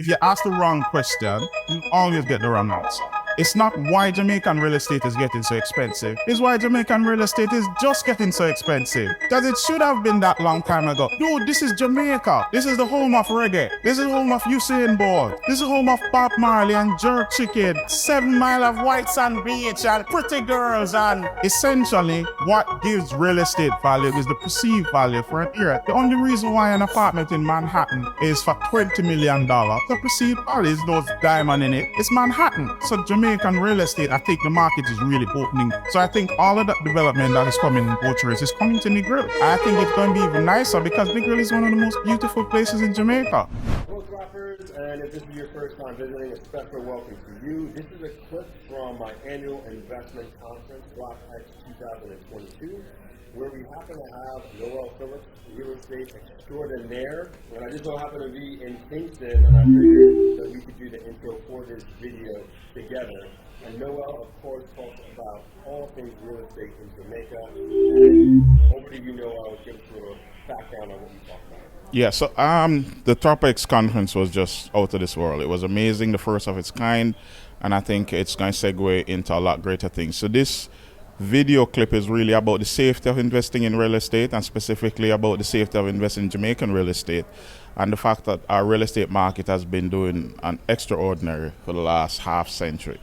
If you ask the wrong question, you always get the wrong answer. It's not why Jamaican real estate is getting so expensive. It's why Jamaican real estate is just getting so expensive. Because it should have been that long time ago. Dude, this is Jamaica. This is the home of reggae. This is the home of Usain Bolt. This is the home of Bob Marley and Jerk Chicken. 7 Mile of white sand beach and pretty girls. And essentially, what gives real estate value is the perceived value for an area. The only reason why an apartment in Manhattan is for $20 million, the perceived value is those diamonds in it. It's Manhattan. So Jamaican real estate, I think the market is really opening. So I think all of that development that is coming in both areas is coming to Negril. I think it's going to be even nicer because Negril is one of the most beautiful places in Jamaica. Hello, Throppers, and if this is your first time visiting, a special welcome to you. This is a clip from my annual investment conference, Throp-X 2022, where we happen to have Noel Phillips, real estate extraordinaire, and I just so happen to be in Kingston, and I figured that we could do the intro for this video together. And Noel, of course, talks about all things real estate in Jamaica. And over to you, Noel, give us a little background on what we talk about. Yeah, so the Throp-X conference was just out of this world. It was amazing, the first of its kind, and I think it's going to segue into a lot greater things. So this video clip is really about the safety of investing in real estate, and specifically about the safety of investing in Jamaican real estate, and the fact that our real estate market has been doing an extraordinary for the last half century.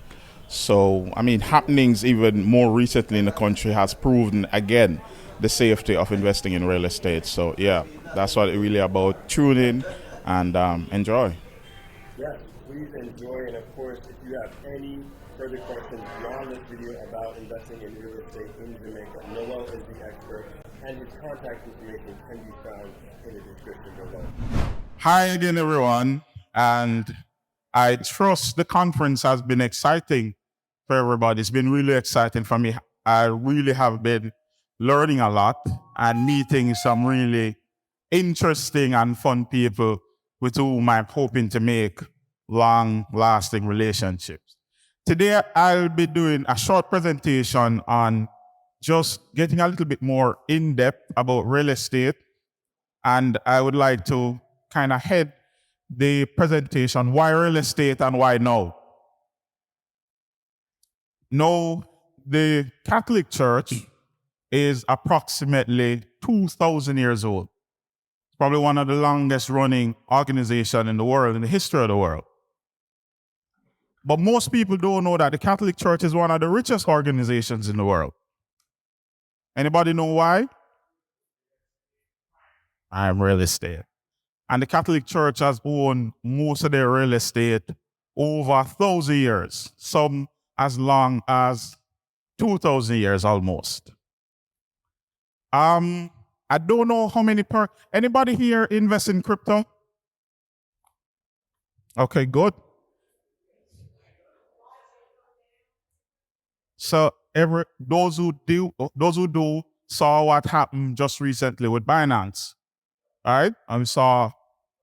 So, I mean, happenings even more recently in the country has proven again the safety of investing in real estate. So, yeah, that's what it's really about. Tune in and enjoy. Yes, please enjoy. And of course, if you have any further questions beyond this video about investing in real estate in Jamaica, Noel is the expert, and his contact information can be found in the description below. Hi again, everyone. And I trust the conference has been exciting for everybody. It's been really exciting for me. I really have been learning a lot and meeting some really interesting and fun people with whom I'm hoping to make long-lasting relationships. Today, I'll be doing a short presentation on just getting a little bit more in-depth about real estate. And I would like to kind of head the presentation, why real estate and why now? Now, the Catholic Church is approximately 2,000 years old. It's probably one of the longest running organizations in the world, in the history of the world. But most people don't know that the Catholic Church is one of the richest organizations in the world. Anybody know why? I'm real estate. And the Catholic Church has owned most of their real estate over 1,000 years, some as long as 2,000 years almost. I don't know how many anybody here invest in crypto? Okay, good. So those who do saw what happened just recently with Binance. All right? And we saw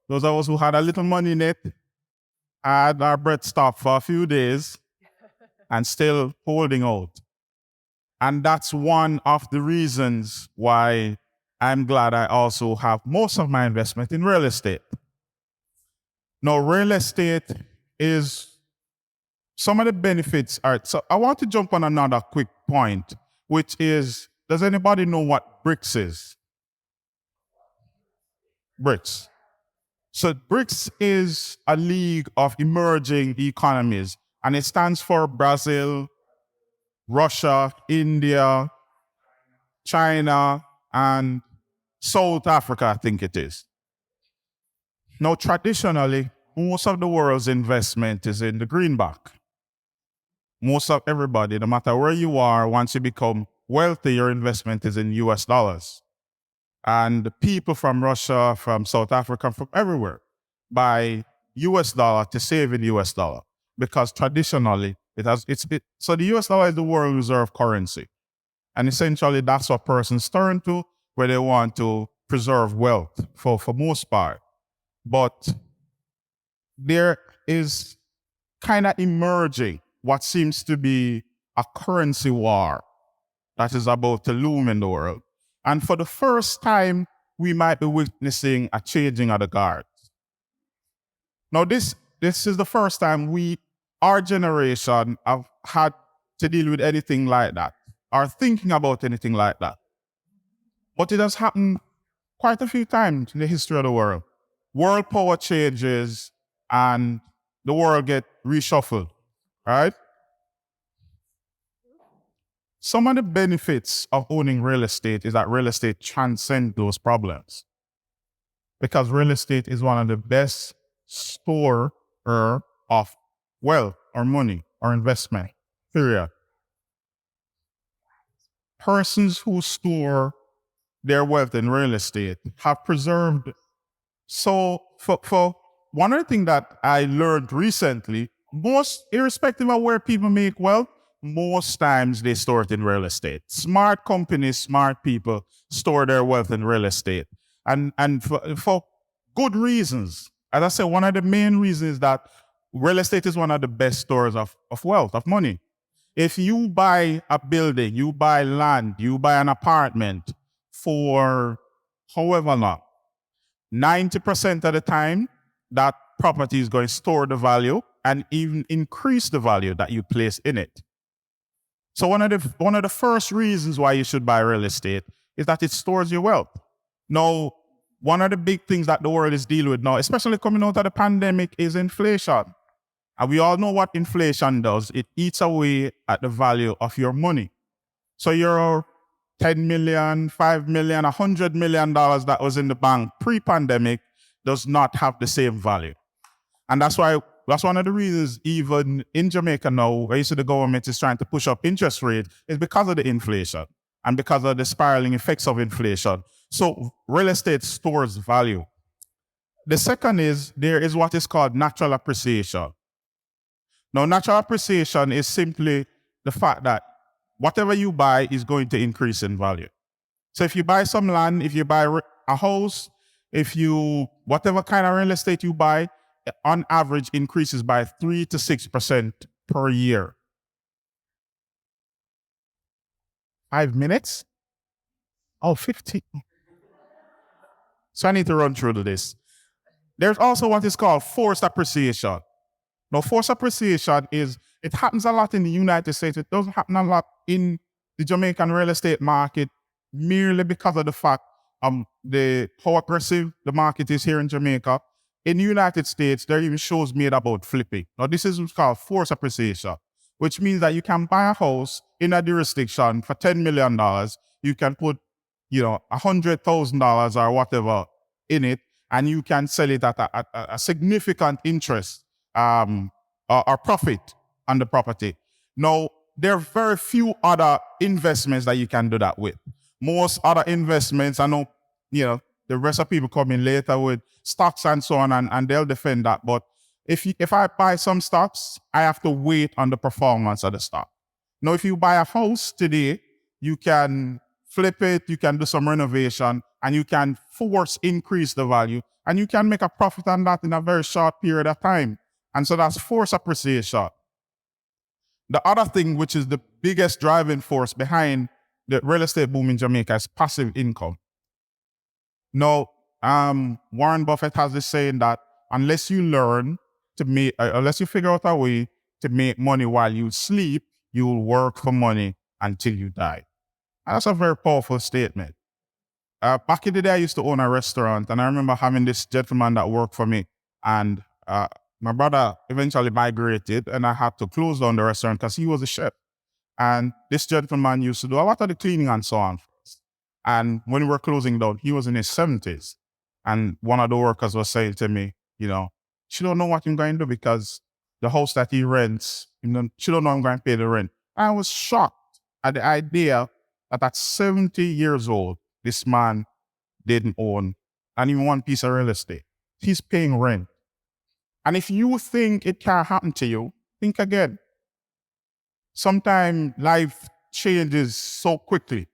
those of us who had a little money in it, had our breath stopped for a few days and still holding out. And that's one of the reasons why I'm glad I also have most of my investment in real estate. Now, real estate is some of the benefits are, so I want to jump on another quick point, which is, does anybody know what BRICS is? BRICS. So BRICS is a league of emerging economies, and it stands for Brazil, Russia, India, China, and South Africa, I think it is. Now, traditionally, most of the world's investment is in the greenback. Most of everybody, no matter where you are, once you become wealthy, your investment is in US dollars. And the people from Russia, from South Africa, from everywhere, buy US dollar to save in US dollar. Because traditionally, so the US dollar is the world reserve currency. And essentially, that's what persons turn to where they want to preserve wealth for most part. But there is kind of emerging what seems to be a currency war that is about to loom in the world. And for the first time, we might be witnessing a changing of the guards. Now, this this is the first time our generation, have had to deal with anything like that, or thinking about anything like that. But it has happened quite a few times in the history of the world. World power changes and the world get reshuffled, right? Some of the benefits of owning real estate is that real estate transcends those problems. Because real estate is one of the best storer of wealth or money or investment, period. Persons who store their wealth in real estate have preserved. So for one of the things that I learned recently, most irrespective of where people make wealth, most times they store it in real estate. Smart companies, smart people store their wealth in real estate. And for good reasons. As I said, one of the main reasons is that real estate is one of the best stores of wealth, of money. If you buy a building, you buy land, you buy an apartment for however long, 90% of the time, that property is going to store the value and even increase the value that you place in it. So one of the first reasons why you should buy real estate is that it stores your wealth. Now, one of the big things that the world is dealing with now, especially coming out of the pandemic, is inflation. And we all know what inflation does. It eats away at the value of your money. So your $10 million, $5 million, $100 million that was in the bank pre-pandemic does not have the same value. And that's one of the reasons even in Jamaica now, where you see the government is trying to push up interest rate, is because of the inflation and because of the spiraling effects of inflation. So real estate stores value. The second is there is what is called natural appreciation. Now, natural appreciation is simply the fact that whatever you buy is going to increase in value. So if you buy some land, if you buy a house, whatever kind of real estate you buy, on average increases by 3 to 6% per year. 5 minutes? Oh, 15. So I need to run through this. There's also what is called forced appreciation. Now, forced appreciation it happens a lot in the United States. It doesn't happen a lot in the Jamaican real estate market merely because of the fact how aggressive the market is here in Jamaica. In the United States, there are even shows made about flipping. Now, this is what's called forced appreciation, which means that you can buy a house in a jurisdiction for $10 million. You can put, $100,000 or whatever in it, and you can sell it at a significant interest or profit on the property. Now, there are very few other investments that you can do that with. Most other investments, I know, the rest of people come in later with stocks and so on, and they'll defend that. But if I buy some stocks, I have to wait on the performance of the stock. Now, if you buy a house today, you can flip it, you can do some renovation, and you can increase the value, and you can make a profit on that in a very short period of time. And so that's forced appreciation. The other thing, which is the biggest driving force behind the real estate boom in Jamaica, is passive income. Now, Warren Buffett has this saying that unless you figure out a way to make money while you sleep, you will work for money until you die. And that's a very powerful statement. Back in the day, I used to own a restaurant, and I remember having this gentleman that worked for me, and my brother eventually migrated, and I had to close down the restaurant because he was a chef. And this gentleman used to do a lot of the cleaning and so on for us. And when we were closing down, he was in his 70s. And one of the workers was saying to me, she don't know what I'm going to do because the house that he rents, she don't know I'm going to pay the rent. I was shocked at the idea that at 70 years old, this man didn't own even one piece of real estate. He's paying rent. And if you think it can happen to you, think again. Sometimes life changes so quickly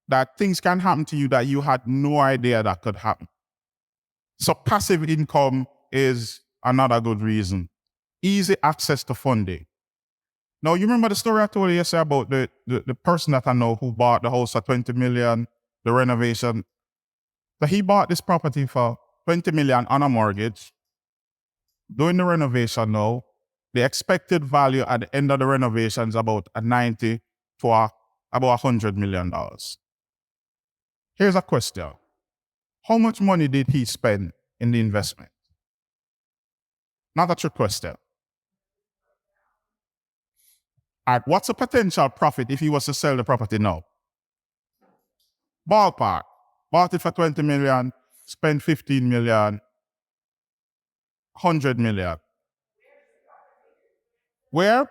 that things can happen to you that you had no idea that could happen. So passive income is another good reason. Easy access to funding. Now, you remember the story I told you yesterday about the person that I know who bought the house for $20 million, the renovation. So he bought this property for $20 million on a mortgage. doing the renovation now. The expected value at the end of the renovation is about a 90 to about $100 million. Here's a question. How much money did he spend in the investment? Not a trick question. All right, what's the potential profit if he was to sell the property now? Ballpark. Bought it for 20 million, spent 15 million, 100 million. Where?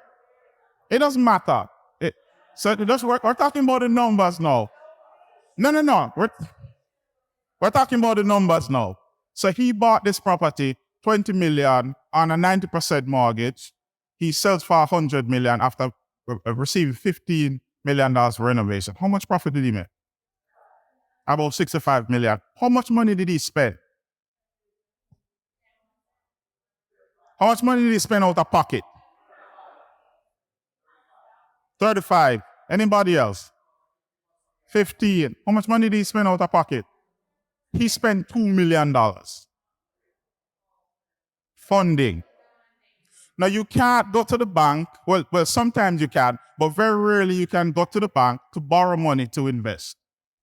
It doesn't matter. We're talking about the numbers now. No. We're talking about the numbers now. So he bought this property, 20 million on a 90% mortgage. He sells for 100 million after receiving $15 million for renovation. How much profit did he make? About 65 million. How much money did he spend? How much money did he spend out of pocket? 35. Anybody else? 15. How much money did he spend out of pocket? He spent $2 million. Funding. Now you can't go to the bank. Well, sometimes you can, but very rarely you can go to the bank to borrow money to invest.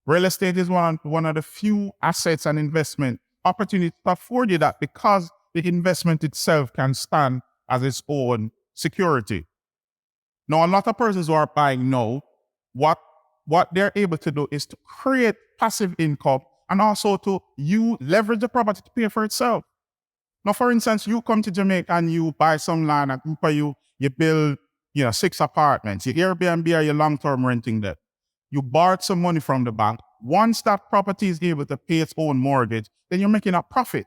Real estate is one of the few assets and investment opportunities to afford you that because the investment itself can stand as its own security. Now, a lot of persons who are buying now, what they're able to do is to create passive income and also to leverage the property to pay for itself. Now, for instance, you come to Jamaica and you buy some land, a group of you build 6 apartments, you Airbnb or your long-term renting that. You borrowed some money from the bank. Once that property is able to pay its own mortgage, then you're making a profit.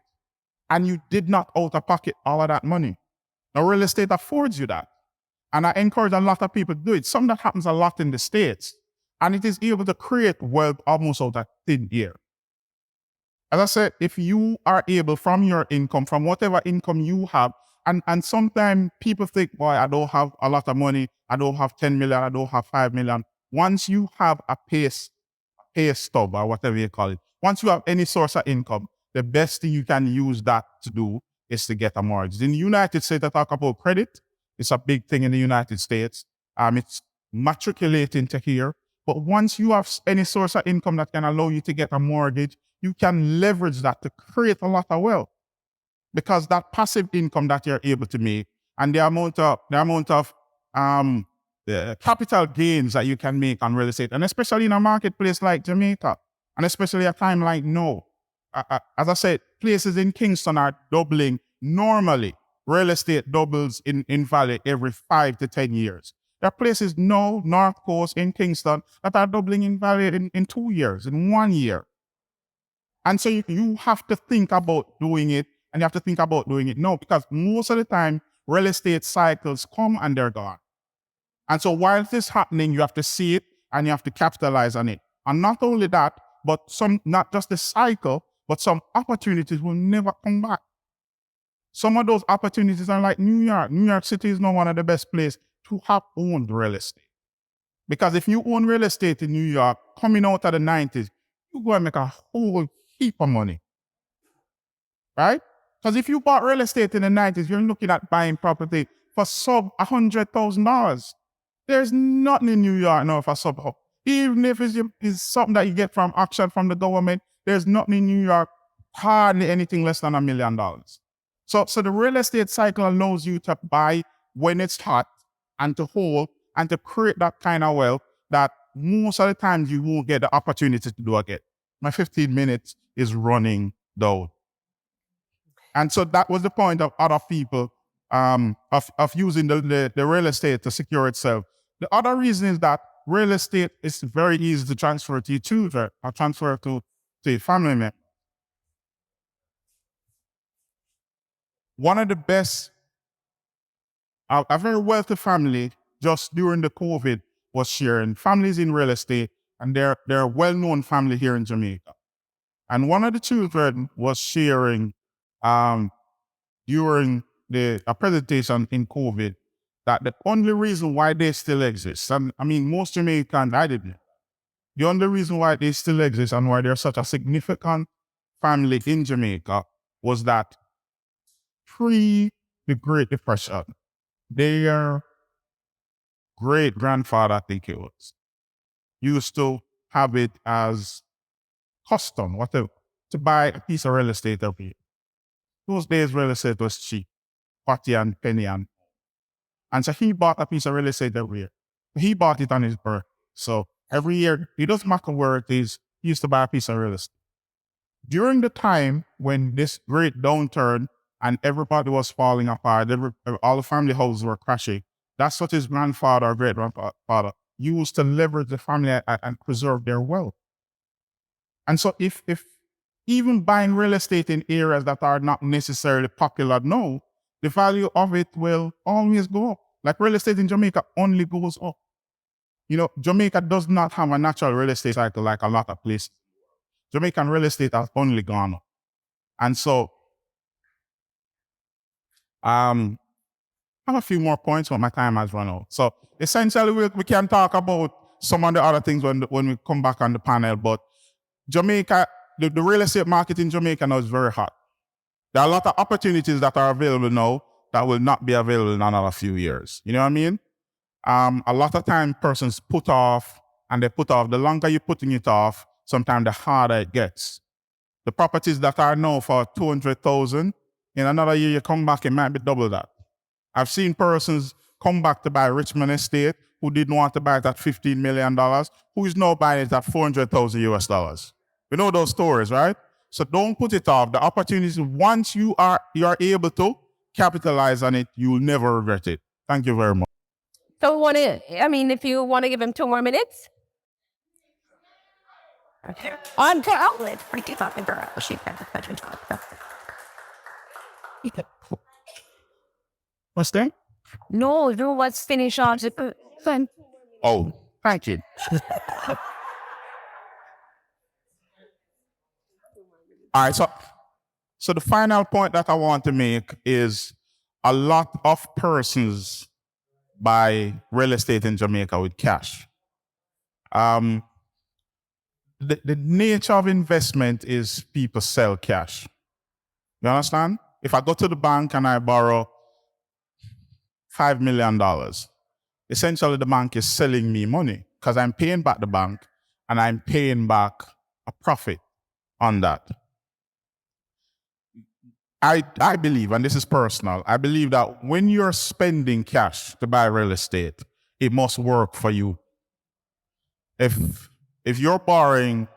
And you did not out of pocket all of that money. Now, real estate affords you that. And I encourage a lot of people to do it. Something that happens a lot in the States. And it is able to create wealth almost out of thin air. As I said, if you are able from your income, from whatever income you have, and sometimes people think, boy, I don't have a lot of money. I don't have 10 million. I don't have 5 million. Once you have a pay stub or whatever you call it, once you have any source of income, the best thing you can use that to do is to get a mortgage. In the United States, I talk about credit. It's a big thing in the United States. It's matriculating to here. But once you have any source of income that can allow you to get a mortgage, you can leverage that to create a lot of wealth. Because that passive income that you're able to make and the amount of the capital gains that you can make on real estate, and especially in a marketplace like Jamaica, and especially a time like now. As I said, places in Kingston are doubling normally. Real estate doubles in value every 5 to 10 years. There are places now, North Coast in Kingston, that are doubling in value in 2 years, in 1 year. And so you have to think about doing it, and you have to think about doing it now, because most of the time, real estate cycles come and they're gone. And so while this is happening, you have to see it and you have to capitalize on it. And not only that, but not just the cycle, but some opportunities will never come back. Some of those opportunities are like New York. New York City is not one of the best places to have owned real estate. Because if you own real estate in New York, coming out of the 90s, you're going to make a whole heap of money. Right? Because if you bought real estate in the 90s, you're looking at buying property for sub $100,000. There's nothing in New York now for sub. Even if it's something that you get from auction from the government, there's nothing in New York, hardly anything less than $1 million. So the real estate cycle allows you to buy when it's hot and to hold and to create that kind of wealth that most of the times you won't get the opportunity to do again. My 15 minutes is running down. And so that was the point of other people of using the real estate to secure itself. The other reason is that real estate is very easy to transfer to your children or transfer to your family member. One of the best, a very wealthy family just during the COVID was sharing families in real estate, and they're a well-known family here in Jamaica. And one of the children was sharing during a presentation in COVID that the only reason why they still exist, and I mean, most Jamaicans, I didn't, the only reason why they still exist and why they're such a significant family in Jamaica was that the Great Depression, their great-grandfather, I think it was, used to have it as custom, whatever, to buy a piece of real estate every year. Those days, real estate was cheap, potty and penny and so he bought a piece of real estate every year. He bought it on his birth. So every year, it doesn't matter where it is, he used to buy a piece of real estate. During the time when this great downturn and everybody was falling apart, all the family houses were crashing, that's what his grandfather or great-grandfather used to leverage the family and preserve their wealth. And so if even buying real estate in areas that are not necessarily popular now, the value of it will always go up. Like real estate in Jamaica only goes up. Jamaica does not have a natural real estate cycle like a lot of places. Jamaican real estate has only gone up. And so, I have a few more points, but my time has run out. So essentially, we can talk about some of the other things when we come back on the panel, but Jamaica, the real estate market in Jamaica now is very hot. There are a lot of opportunities that are available now that will not be available in another few years. You know what I mean? A lot of time persons put off, and they put off. The longer you're putting it off, sometimes the harder it gets. The properties that are now for $200,000, in another year you come back, it might be double that. I've seen persons come back to buy Richmond Estate who didn't want to buy it at $15 million, who is now buying it at $400,000. We know those stories, right? So don't put it off. The opportunity, once you are able to capitalize on it, you will never regret it. Thank you very much. So if you want to give him 2 more minutes. Okay. On to outlet. What's that? No, let's finish on. Fun. Oh, thank you. All right, so the final point that I want to make is a lot of persons buy real estate in Jamaica with cash. The nature of investment is people sell cash. You understand? If I go to the bank and I borrow $5 million, essentially the bank is selling me money because I'm paying back the bank and I'm paying back a profit on that. I believe, and this is personal, I believe that when you're spending cash to buy real estate, it must work for you. If you're borrowing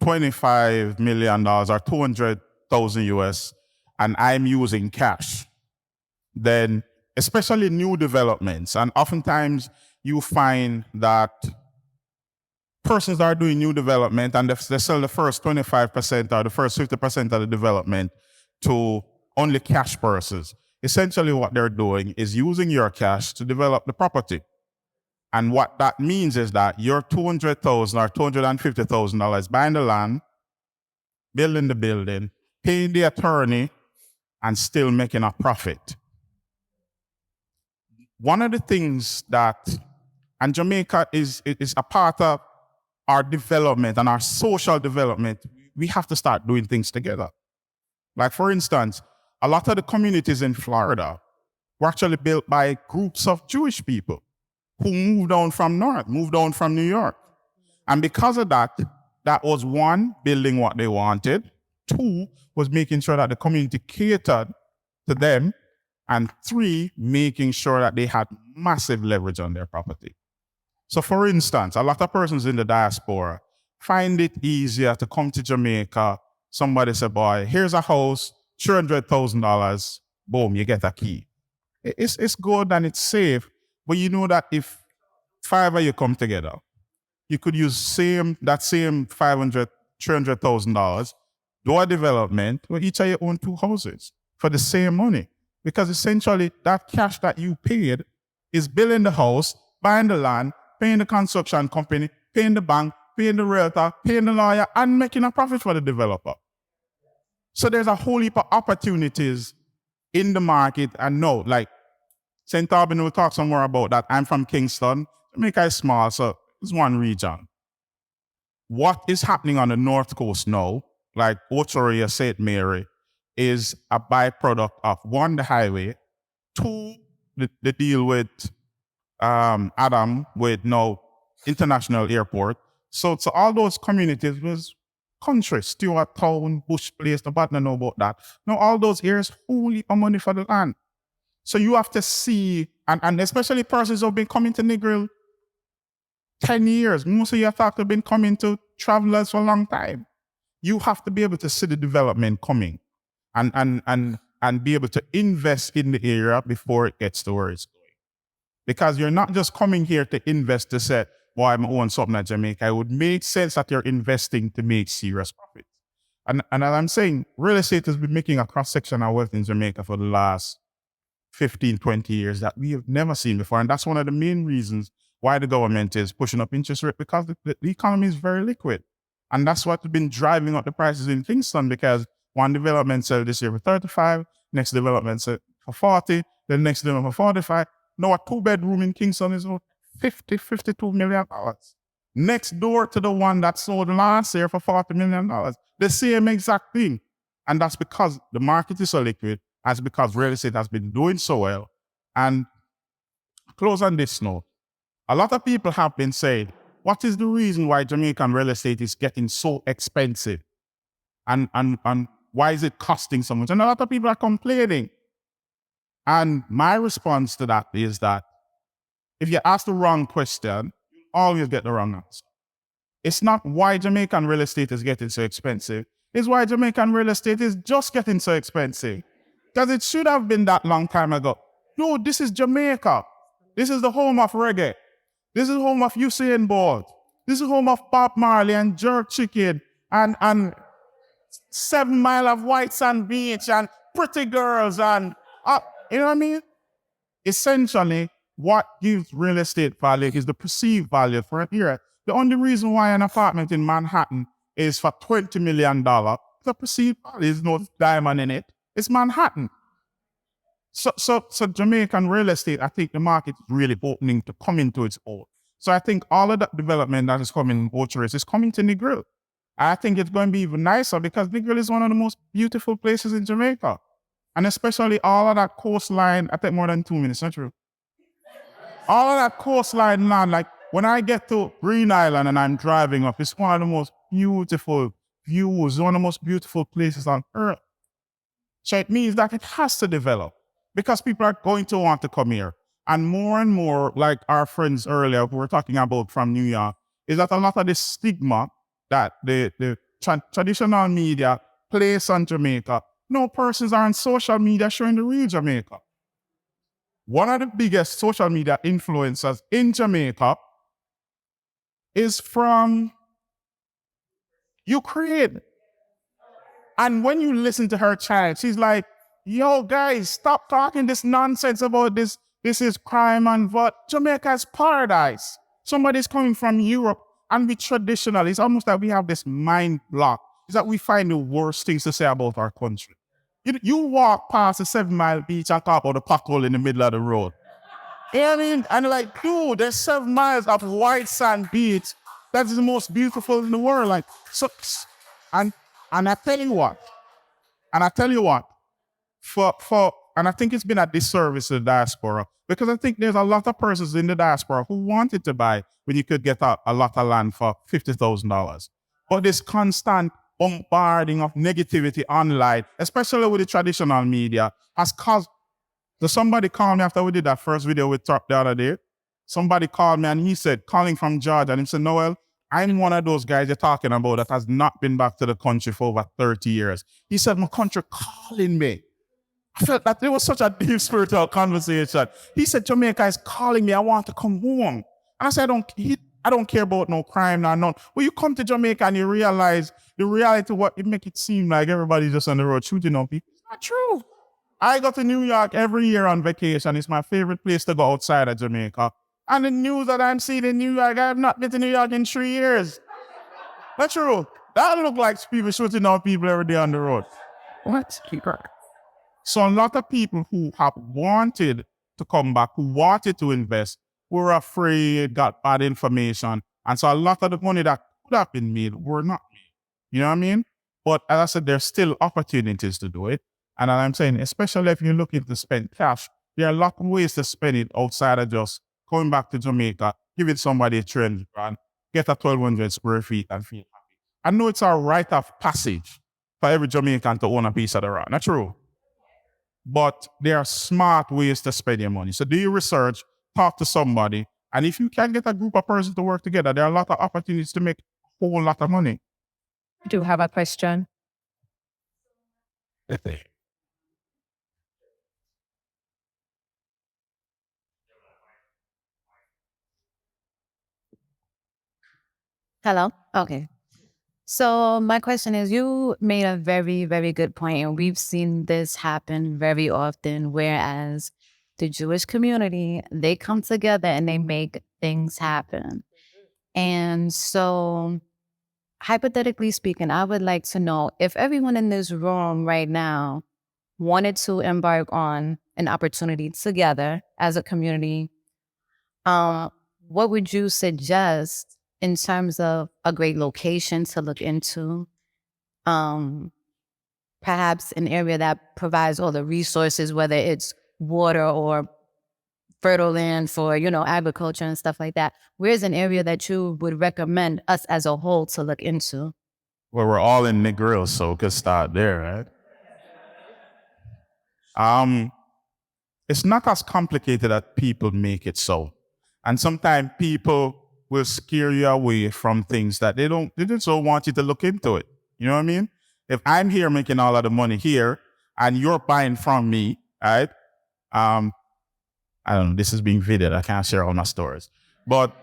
$25 million or 200,000 US and I'm using cash, then especially new developments, and oftentimes you find that persons are doing new development and they sell the first 25% or the first 50% of the development to only cash persons. Essentially what they're doing is using your cash to develop the property. And what that means is that your $200,000 or $250,000 buying the land, building the building, paying the attorney, and still making a profit. One of the things that, and Jamaica is a part of our development and our social development, we have to start doing things together. Like for instance, a lot of the communities in Florida were actually built by groups of Jewish people who moved down from New York. And because of that, that was 1, building what they wanted. 2, was making sure that the community catered to them. And 3, making sure that they had massive leverage on their property. So for instance, a lot of persons in the diaspora find it easier to come to Jamaica. Somebody said, boy, here's a house, $300,000, boom, you get a key. It's good and it's safe, but you know that if 5 of you come together, you could use that same $300,000, do a development where each of you own 2 houses for the same money. Because essentially that cash that you paid is building the house, buying the land, paying the construction company, paying the bank, paying the realtor, paying the lawyer, and making a profit for the developer. So there's a whole heap of opportunities in the market. And no, like St. Albans will talk some more about that. I'm from Kingston. Jamaica is small, so it's one region. What is happening on the North Coast now, like Ochoa, St. Mary, is a byproduct of one, the highway, two, the deal with Adam with no international airport. So all those communities was country, Stewart Town, Bush Place, nobody know about that. Now all those areas only are money for the land. So you have to see, and especially persons who have been coming to Negril 10 years, most of you have been coming to travelers for a long time. You have to be able to see the development coming and be able to invest in the area before it gets to where it's going. Because you're not just coming here to invest to say, well, I'm owning something at Jamaica. It would make sense that you're investing to make serious profits. And as I'm saying, real estate has been making a cross-section of wealth in Jamaica for the last 15, 20 years that we have never seen before. And that's one of the main reasons why the government is pushing up interest rate, because the economy is very liquid. And that's what's been driving up the prices in Kingston, because one development sold this year for 35, next development sold for 40, the next development for 45. Now a 2-bedroom in Kingston is about $52 million. Next door to the one that sold last year for $40 million. The same exact thing. And that's because the market is so liquid. That's because real estate has been doing so well. And close on this note, a lot of people have been saying, what is the reason why Jamaican real estate is getting so expensive? And why is it costing so much? And a lot of people are complaining. And my response to that is that if you ask the wrong question, you always get the wrong answer. It's not why Jamaican real estate is getting so expensive. It's why Jamaican real estate is just getting so expensive. Because it should have been that long time ago. No, this is Jamaica. This is the home of reggae. This is the home of Usain Bolt. This is the home of Bob Marley and Jerk Chicken and 7 Mile of White Sand Beach and pretty girls and, you know what I mean? Essentially, what gives real estate value is the perceived value for an area. The only reason why an apartment in Manhattan is for $20 million, the perceived value, there's no diamond in it. It's Manhattan. So Jamaican real estate, I think the market is really opening to come into its own. So I think all of that development that is coming in Ocho-Rios is coming to Negril. I think it's going to be even nicer because Negril is one of the most beautiful places in Jamaica. And especially all of that coastline, I take more than 2 minutes, not true? All of that coastline land, like when I get to Green Island and I'm driving up, it's one of the most beautiful views, one of the most beautiful places on earth. So it means that it has to develop because people are going to want to come here. And more, like our friends earlier who were talking about from New York, is that a lot of the stigma that the traditional media place on Jamaica, no persons are on social media showing the real Jamaica. One of the biggest social media influencers in Jamaica is from Ukraine. And when you listen to her child, she's like, yo, guys, stop talking this nonsense about this. This is crime and what? Jamaica's paradise. Somebody's coming from Europe and we traditional. It's almost like we have this mind block. It's that we find the worst things to say about our country. You walk past a 7 Mile beach and talk about a pothole in the middle of the road. You know what I mean? And like, dude, there's 7 miles of white sand beach. That's the most beautiful in the world. Like, so, and I tell you what, and I think it's been a disservice to the diaspora because I think there's a lot of persons in the diaspora who wanted to buy when you could get a lot of land for $50,000. But this constant bombarding of negativity online, especially with the traditional media, has caused. So somebody called me after we did that first video with Throp the other day. Somebody called me and he said, calling from Georgia, and he said, Noel, I'm one of those guys you're talking about that has not been back to the country for over 30 years. He said, my country calling me. I felt that it was such a deep spiritual conversation. He said, Jamaica is calling me. I want to come home. And I said, I don't care about no crime nor none. When you come to Jamaica and you realize the reality, what it make it seem like everybody's just on the road shooting on people. It's not true. I go to New York every year on vacation. It's my favorite place to go outside of Jamaica. And the news that I'm seeing in New York, I have not been to New York in 3 years. That's true. That look like people shooting on people every day on the road. What? So a lot of people who have wanted to come back, who wanted to invest, were afraid, got bad information. And so a lot of the money that could have been made were not made. You know what I mean? But as I said, there's still opportunities to do it. And I'm saying, especially if you're looking to spend cash, there are a lot of ways to spend it outside of just going back to Jamaica, giving somebody a 300 grand, get a 1,200 square feet and feel happy. I know it's a rite of passage for every Jamaican to own a piece of the rock. Not true. But there are smart ways to spend your money. So do your research, talk to somebody, and if you can get a group of persons to work together, there are a lot of opportunities to make a whole lot of money. I do have a question. Hello? Okay. So my question is, you made a very, very good point, and we've seen this happen very often, whereas the Jewish community, they come together and they make things happen. And so hypothetically speaking, I would like to know if everyone in this room right now wanted to embark on an opportunity together as a community, what would you suggest in terms of a great location to look into? Perhaps an area that provides all the resources, whether it's water or fertile land for, agriculture and stuff like that. Where's an area that you would recommend us as a whole to look into? Well, we're all in Negril, so we could start there, right? It's not as complicated as people make it so. And sometimes people will scare you away from things that they just don't want you to look into it. You know what I mean? If I'm here making all of the money here and you're buying from me, right? I don't know, this is being videoed. I can't share all my stories. But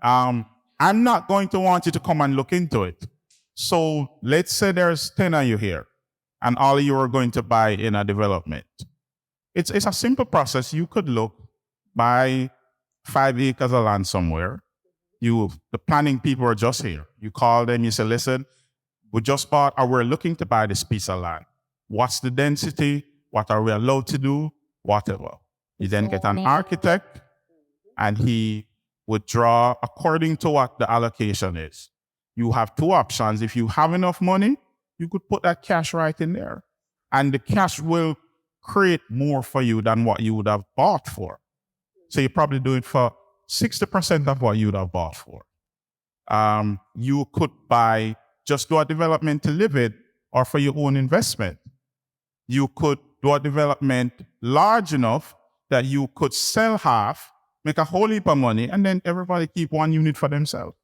I'm not going to want you to come and look into it. So let's say there's 10 of you here and all of you are going to buy in a development. It's a simple process. You could look, buy 5 acres of land somewhere. The planning people are just here. You call them, you say, listen, we just bought or we're looking to buy this piece of land. What's the density? What are we allowed to do? Whatever. You then get an architect and he would draw according to what the allocation is. You have two options. If you have enough money, you could put that cash right in there. And the cash will create more for you than what you would have bought for. So you probably do it for 60% of what you would have bought for. You could just do a development to live it or for your own investment. You could do a development large enough that you could sell half, make a whole heap of money, and then everybody keep one unit for themselves.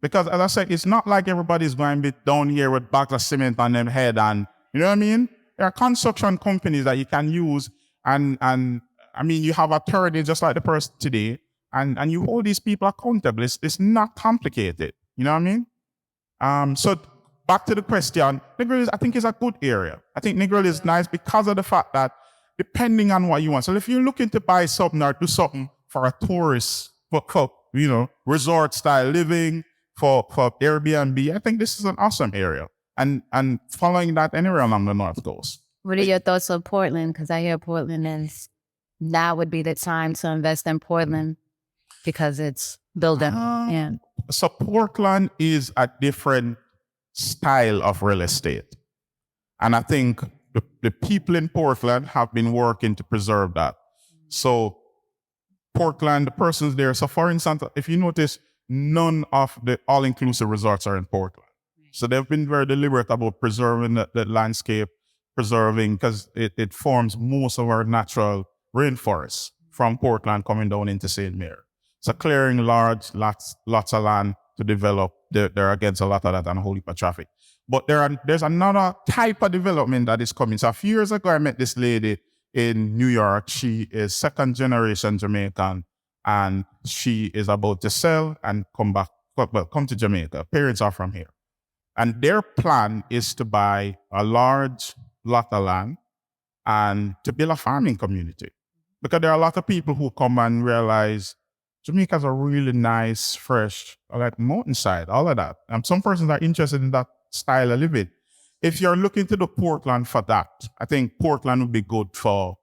Because as I said, it's not like everybody's going to be down here with bags of cement on their head and, you know what I mean? There are construction companies that you can use and I mean, you have attorneys just like the person today and you hold these people accountable. It's not complicated. You know what I mean? So back to the question, Negril I think is a good area. I think Negril is nice because of the fact that depending on what you want. So if you're looking to buy something or do something for a tourist, for resort style living, for Airbnb, I think this is an awesome area. And following that anywhere along the North Coast. What are your thoughts on Portland? Because I hear Portland is, now would be the time to invest in Portland because it's building. So Portland is a different style of real estate. And I think the people in Portland have been working to preserve that. So Portland, the persons there. So for instance, if you notice, none of the all-inclusive resorts are in Portland. So they've been very deliberate about preserving the landscape, because it forms most of our natural rainforests from Portland coming down into St. Mary. So clearing large lots of land to develop, they're against a lot of that and a whole heap of traffic. But there's another type of development that is coming. So a few years ago, I met this lady in New York. She is second generation Jamaican and she is about to sell and come to Jamaica. Parents are from here. And their plan is to buy a large lot of land and to build a farming community. Because there are a lot of people who come and realize Jamaica's a really nice, fresh, like mountainside, all of that. And some persons are interested in that style of living. If you're looking to the Portland for that, I think Portland would be good for,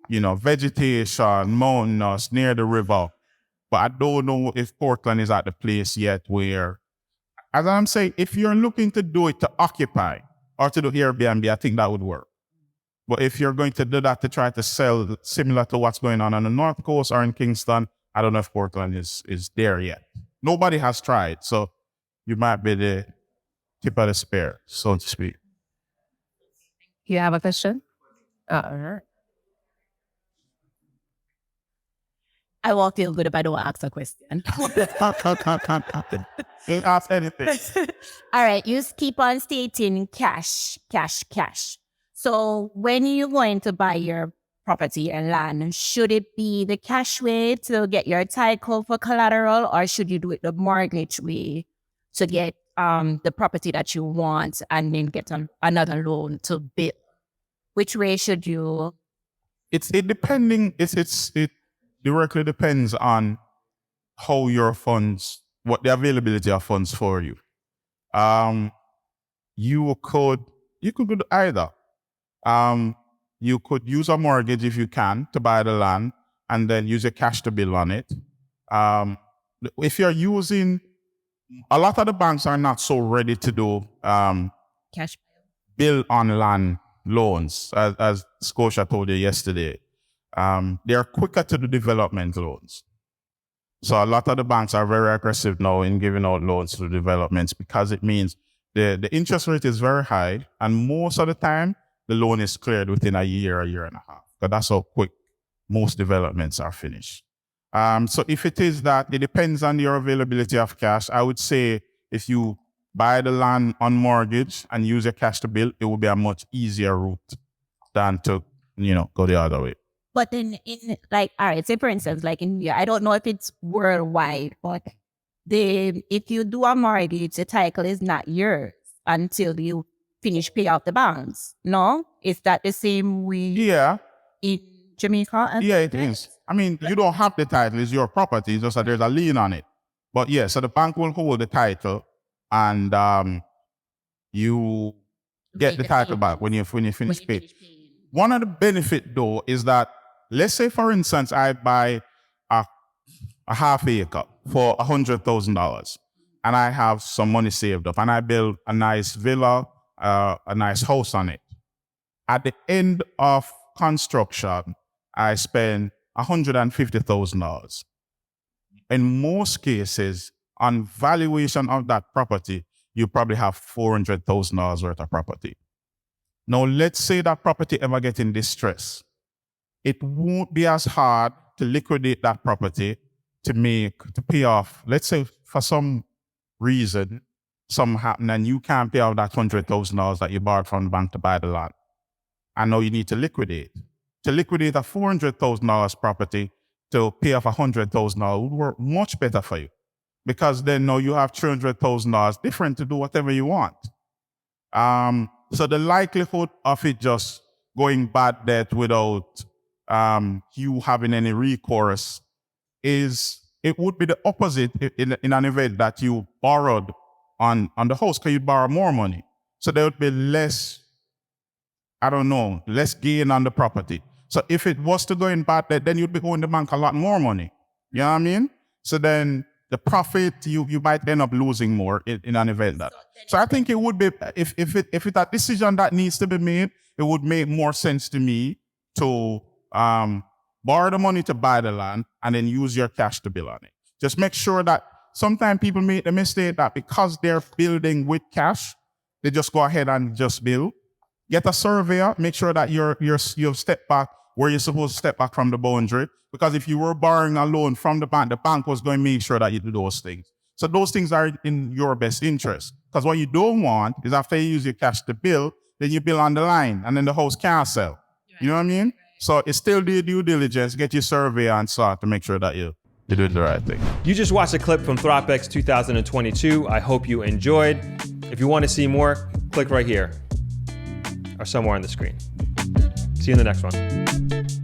vegetation, mountainous, near the river. But I don't know if Portland is at the place yet where as I'm saying, if you're looking to do it to occupy or to do Airbnb, I think that would work. But if you're going to do that to try to sell similar to what's going on the North Coast or in Kingston, I don't know if Portland is there yet. Nobody has tried, so you might be the tip of the spear, so to speak. You have a question? I won't feel good if I don't ask a question. Don't ask anything. All right, you keep on stating cash, cash, cash. So when you're going to buy your property and land, should it be the cash way to get your title for collateral, or should you do it the mortgage way to get the property that you want and then get another loan to build? Which way should you? It directly depends on how your funds, what the availability of funds for you. You could do either. You could use a mortgage if you can to buy the land and then use your cash to build on it. If you're using, a lot of the banks are not so ready to do Cash. build on land loans, as Scotia told you yesterday. They're quicker to do development loans. So a lot of the banks are very aggressive now in giving out loans to developments because it means the interest rate is very high, and most of the time the loan is cleared within a year and a half. But that's how quick most developments are finished. So if it is that, it depends on your availability of cash. I would say if you buy the land on mortgage and use your cash to build, it will be a much easier route than to, go the other way. But then all right, say for instance, like in India, I don't know if it's worldwide, but if you do a mortgage, the title is not yours until you finish pay off the bonds. No? Is that the same way Yeah. in Jamaica? Yeah, it is. I mean, you don't have the title, it's your property, it's just that there's a lien on it. But yeah, so the bank will hold the title and you get the title back when you finish paying. One of the benefits though is that, let's say for instance, I buy a half acre for $100,000 and I have some money saved up and I build a nice villa, a nice house on it. At the end of construction, I spend $150,000. In most cases, on valuation of that property, you probably have $400,000 worth of property. Now, let's say that property ever get in distress. It won't be as hard to liquidate that property to pay off. Let's say for some reason, something happened and you can't pay off that $100,000 that you borrowed from the bank to buy the land. And now you need to liquidate. To liquidate a $400,000 property to pay off $100,000 would work much better for you. Because then now you have $300,000 different to do whatever you want. So the likelihood of it just going bad debt without you having any recourse it would be the opposite in an event that you borrowed on the house, because you borrow more money. So there would be less gain on the property. So if it was to go in bad debt, then you'd be owing the bank a lot more money. You know what I mean? So then the profit, you might end up losing more in an event that. So I think it would be, if it's a decision that needs to be made, it would make more sense to me to borrow the money to buy the land and then use your cash to build on it. Just make sure that sometimes people make the mistake that because they're building with cash, they just go ahead and just build. Get a surveyor, make sure that you've stepped back where you're supposed to step back from the boundary. Because if you were borrowing a loan from the bank was going to make sure that you do those things. So those things are in your best interest. Because what you don't want is after you use your cash to build, then you build on the line and then the house can't sell. You know what I mean? So it's still the due diligence, get your survey and start to make sure that you're doing the right thing. You just watched a clip from Throp-X 2022. I hope you enjoyed. If you want to see more, click right here or somewhere on the screen. See you in the next one.